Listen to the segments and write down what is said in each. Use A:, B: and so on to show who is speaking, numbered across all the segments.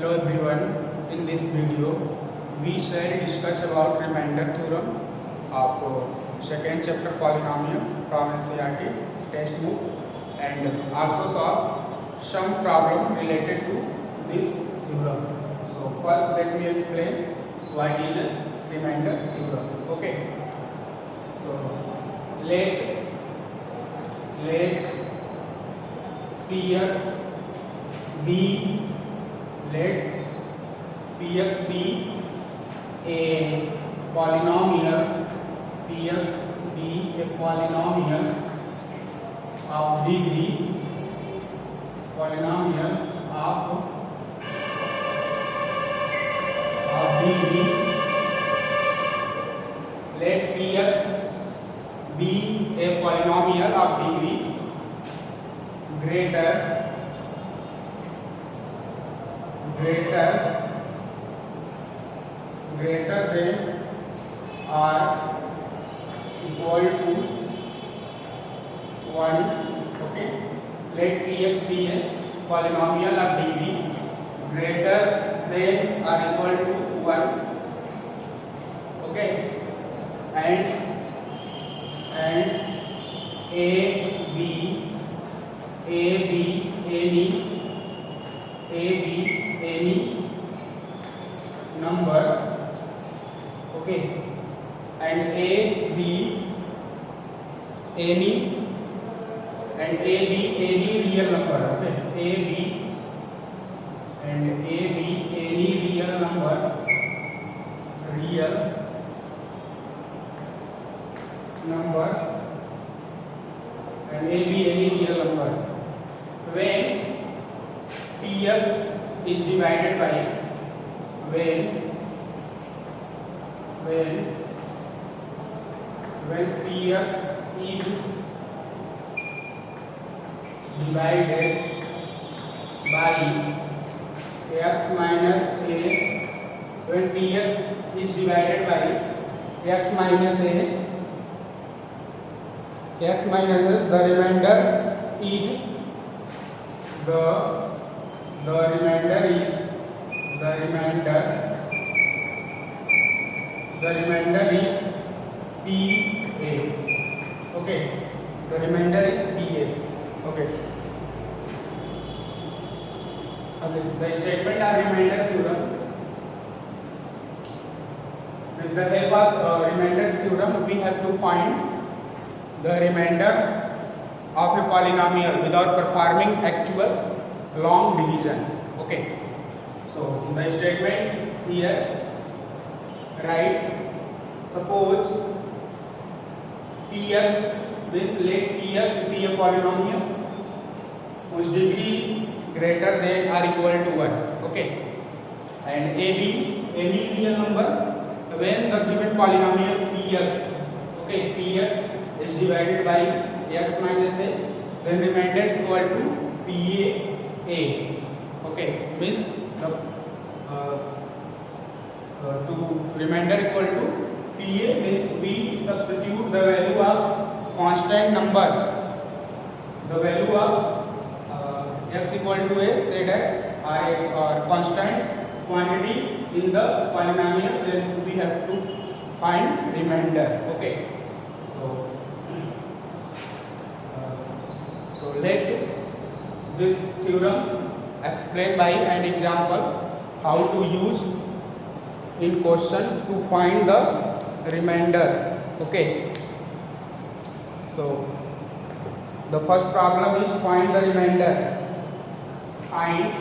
A: Hello everyone. In this video, we shall discuss about remainder theorem of second chapter polynomial from NCERT textbook and also solve some problem related to this theorem. So first, let me explain what is a remainder theorem. Okay. So let px be let px be a polynomial of degree let px be a polynomial of degree greater than or equal to 1. Okay, let px be a polynomial of degree greater than or equal to 1. Okay, and any number. Okay, and a be any real number. Okay, a be any real number and a be any real number when px is divided by when px is divided by x minus a, when px is divided by x minus a, x minus the remainder is PA. Okay, the remainder is PA. Okay. The statement of remainder theorem. With the help of remainder theorem, we have to find the remainder of a polynomial without performing actual long division. Okay. So the statement here, write, suppose px means let px be a polynomial whose degree is greater than or equal to 1. Okay, and a be any real number when the given polynomial px, okay, px is divided by x minus a, then remainder equal to PA. Okay, means the to remainder equal to PA means we substitute the value of constant number, the value of x equal to a, say that Rh or constant quantity in the polynomial, then we have to find remainder. Okay, so let this theorem explain by an example how to use in question to find the remainder. Okay, so the first problem is find the remainder. Find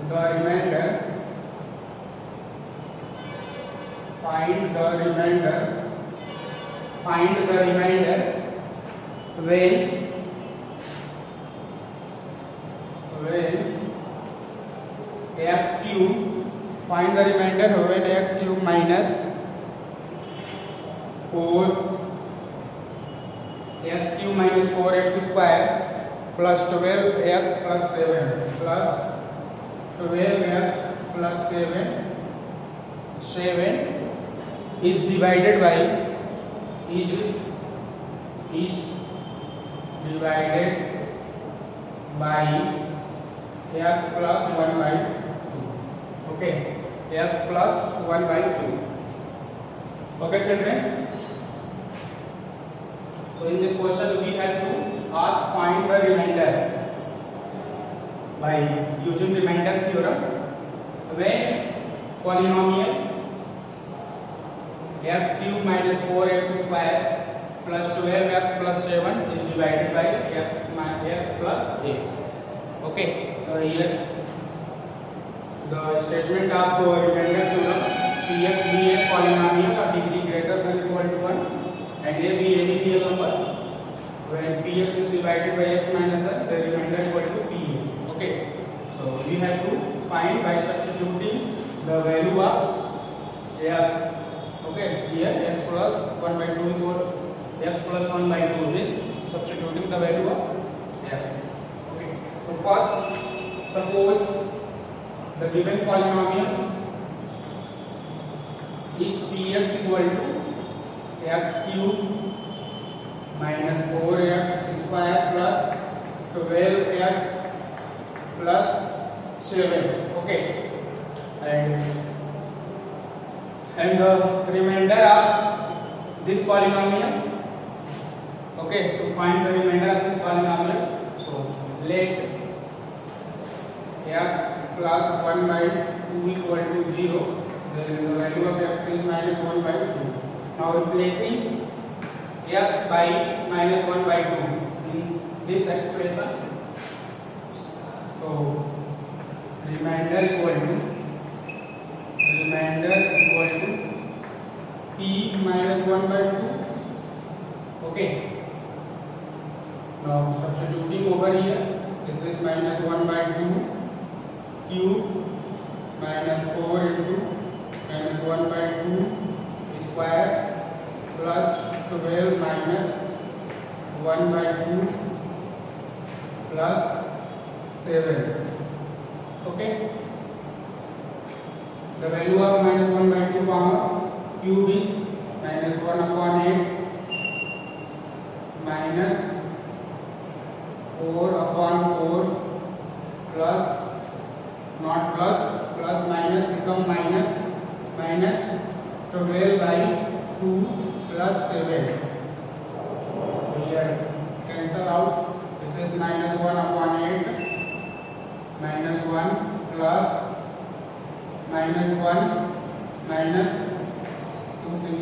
A: the remainder when x cube, find the remainder when x cube minus 4x square plus 12x plus 7 is divided by x plus 1 by 2. Okay, x plus 1 by 2. Okay, children. So in this question we have to ask find the remainder by using remainder theorem when polynomial x cube minus 4x square plus 12x plus 7 is divided by x plus 8. Okay, so here the statement of remainder theorem: Px be a polynomial of degree greater than or equal to 1 and a be any real number. When Px is divided by x minus 1, the remainder equal to Pa. Okay, so we have to find by substituting the value of x. Okay, here x plus 1 by 2 equal x plus 1 by 2 is substituting the value of x. Okay, so first suppose the given polynomial is Px equal to x cube minus 4x square plus 12x plus 7. Okay, and the remainder of this polynomial. Okay, to find the remainder of this polynomial, so let x plus 1 by 2 equal to 0, then the value of x is minus 1 by 2. Now replacing x by minus 1 by 2 in this expression, so remainder equal to p minus 1 by 2. Okay, now substituting over here, this is minus 1 by 2 cube minus 4 into minus 1 by 2 square plus 12 minus 1 by 2 plus 7. Okay, the value of minus 1 by 2 power cube is minus 1 upon 8 minus 4 upon 4 plus not plus minus become minus 12 by 2 plus 7. So here cancel out. This is minus 1 upon 8 minus 1 plus minus 1 minus 2 6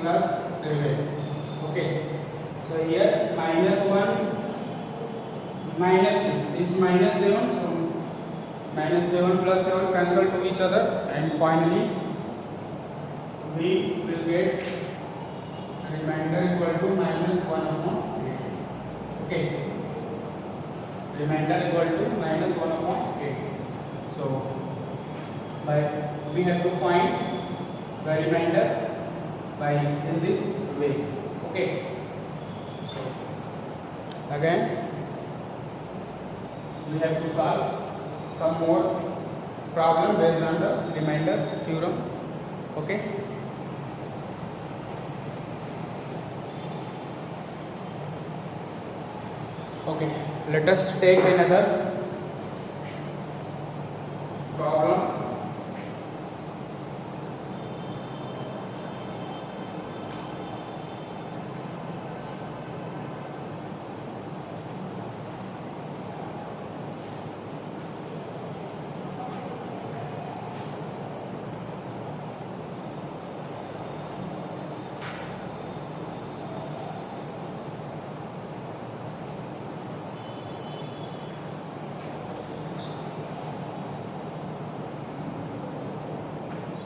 A: plus 7. Okay, so here minus 1 minus 6 is minus 7, so minus 7 plus 7 cancel to each other, and finally we will get remainder equal to minus 1 upon 8. Okay, remainder equal to minus 1 upon 8. So we have to find the remainder by in this way. Okay, so again we have to solve some more problem based on the remainder theorem. Okay, okay, let us take another problem.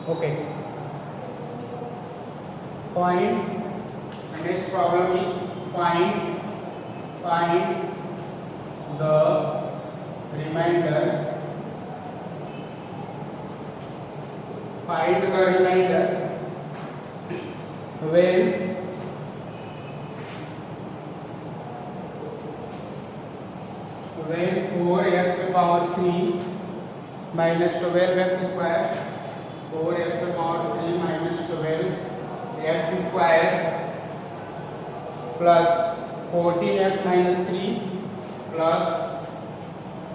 A: Okay, find, the next problem is find the remainder, when when 4x power 3 minus 12x square 4x power 3 minus 12x square plus 14x minus 3 plus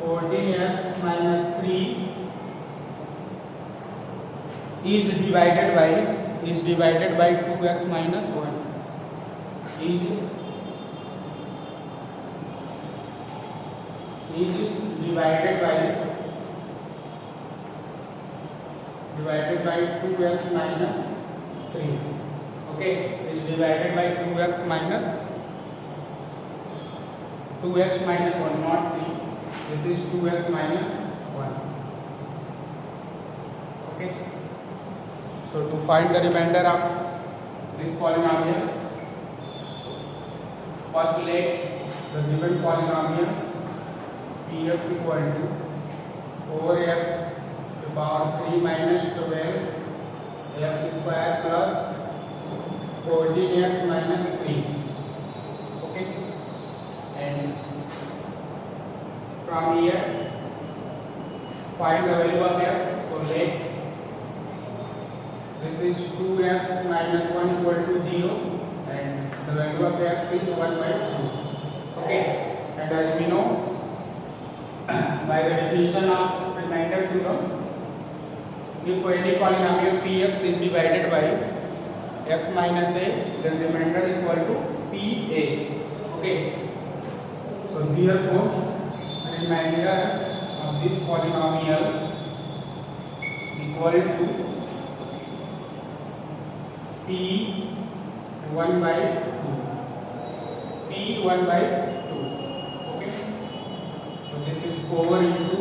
A: 14x minus 3 is divided by 2x minus 1 is divided by 2x minus 3. Okay, is divided by 2x minus 1, not 3. This is 2x minus 1. Okay, so to find the remainder of this polynomial, first let the given polynomial px equal to 4x to the power 3 minus 12 x square plus 14x minus 3. Okay, and from here find the value of x. So let this is 2x minus 1 equal to 0 and the value of x is 1 by 2. Okay, and as we know by the definition of remainder theorem, if any polynomial px is divided by x minus a, then the remainder equal to pa. Okay, so therefore remainder of this polynomial equal to p1 by 2. p1 by 2. Okay, so this is 4 into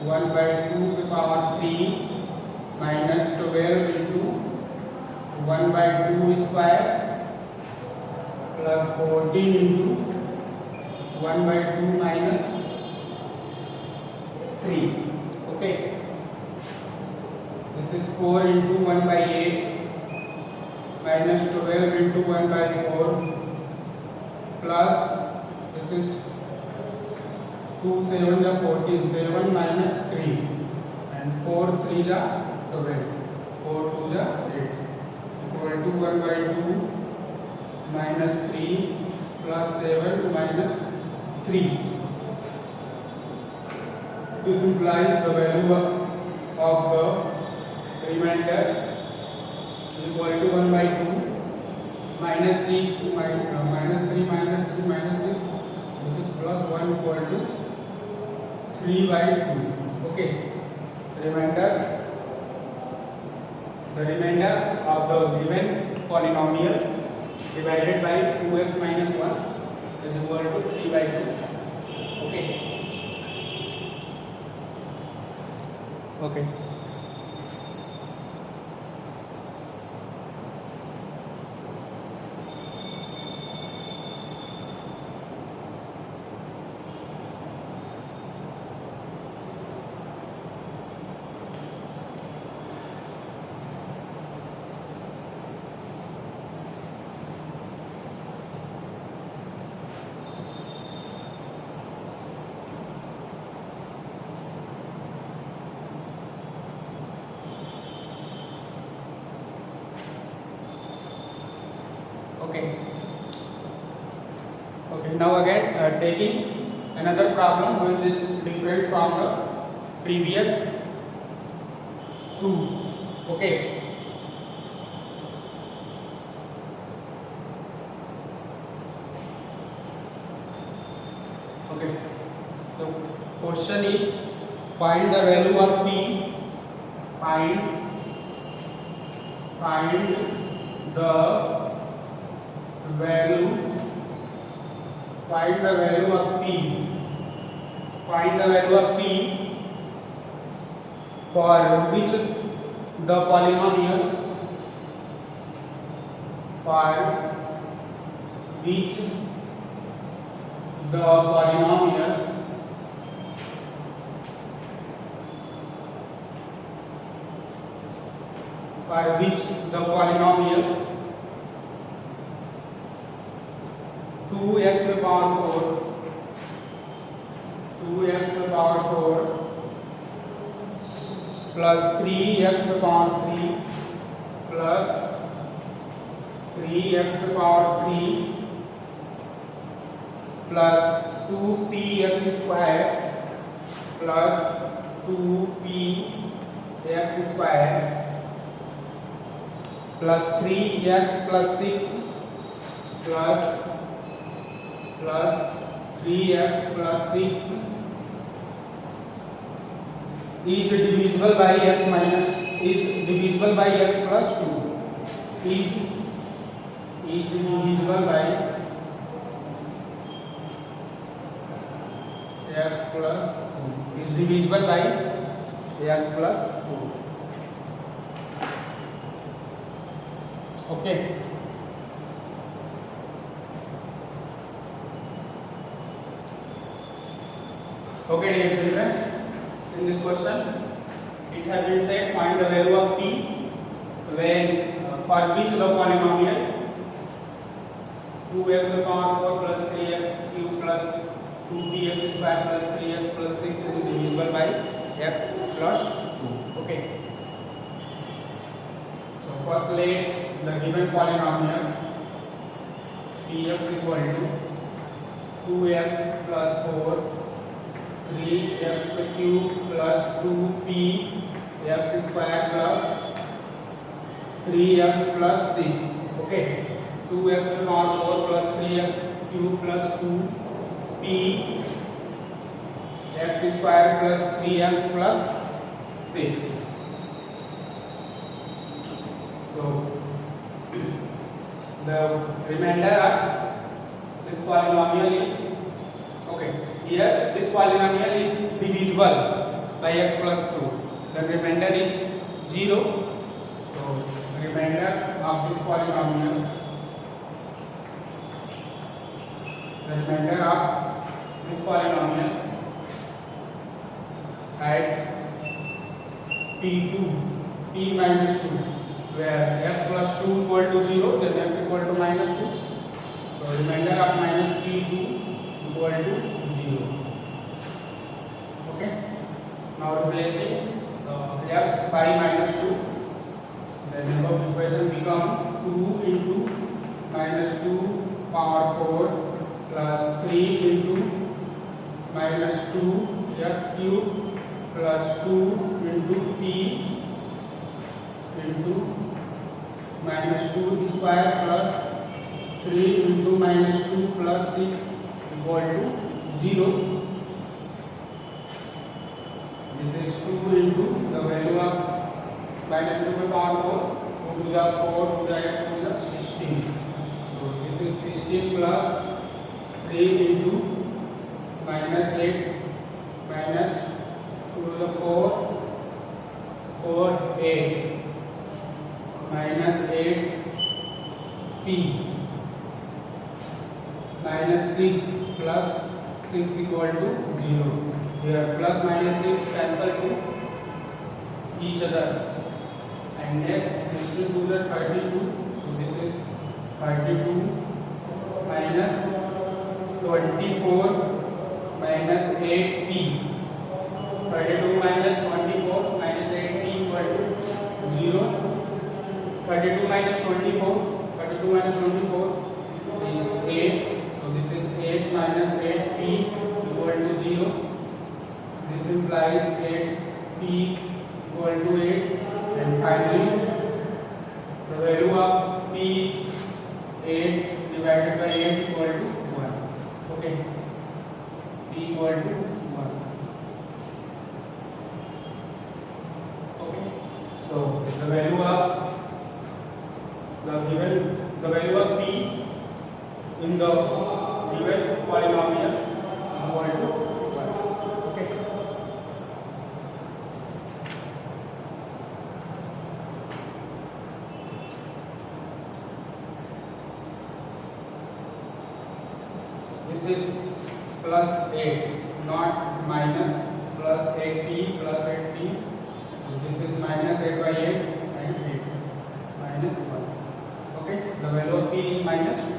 A: 1 by 2 to the power 3 minus 12 into 1 by 2 square plus 14 into 1 by 2 minus 3. Okay, this is 4 into 1 by 8 minus 12 into 1 by 4 plus this is 2 7 is 14, 7 minus 3 and 4 3 is 12, 4 2 is 8 equal to 1 by 2 minus 3 plus 7 minus 3. This implies the value of the remainder equal to 1 by 2 minus 6 minus 3 minus 3 minus 6. This is plus 1 equal to 3 by 2. Okay, the remainder of the given polynomial divided by 2x minus 1 is equal to 3 by 2. Okay. Okay. Okay, now again taking another problem which is different from the previous two. Okay, the question is find the value of p, find the value of p, find the value of p for which the polynomial for which the polynomial 2x to the power 4 plus 3x to the power 3 plus 3x to the power 3 plus 2px square plus 2p x square plus 3x plus 6 plus 3x plus 6 is divisible by x minus is divisible by x plus 2 is divisible by x plus 2 is divisible by x plus 2. Okay. Okay, dear children, in this question it has been said find the value of p when for each of the polynomial 2x to the power 4 plus 3x cube plus 2px square plus 3x plus 6 is divisible by x plus 2. Okay. So first let the given polynomial px equal to 2x plus 4 3x cube plus 2p x square plus 3x plus 6. Okay. 2x to the power 4 plus 3x cube plus 2p x square plus 3x plus 6. So the remainder of this polynomial is okay. Here this polynomial is divisible by x plus 2. The remainder is 0. So the remainder of this polynomial, at p2 p minus 2 where x plus 2 equal to 0 then x equal to minus 2. So remainder of minus p2 equal to 0. Okay. Now replacing x by minus 2, the number of equation become 2 into minus 2 power 4 plus 3 into minus 2 x cube plus 2 into p into minus 2 square plus 3 into minus 2 plus 6 equal to 0. This is 2 into the value of minus 2 by power 4, 2 to the 4, 2 to the 16. So this is 16 plus 3 into minus 8 minus 2 to the 4, 8 minus 8p minus 6 plus 6 equal to 0. Here plus minus 6 cancel to each other and next 16 to the 32. So this is 32 minus 24 minus 8p. 32 minus 24 minus 8p equal to 0. 32 minus 24 is 8. So this is 8 minus 8p equal to 0. This implies 8p equal to 8. And finally the value of p is 8 divided by 8 equal to 1. Okay. P equal to 1. Okay. So the value of p in the given polynomial equal to 1. Okay. This is plus 8, not minus, plus 8p plus 8p. This is minus 8 by 8 and 8 minus 1. Okay, the value of p is minus 1.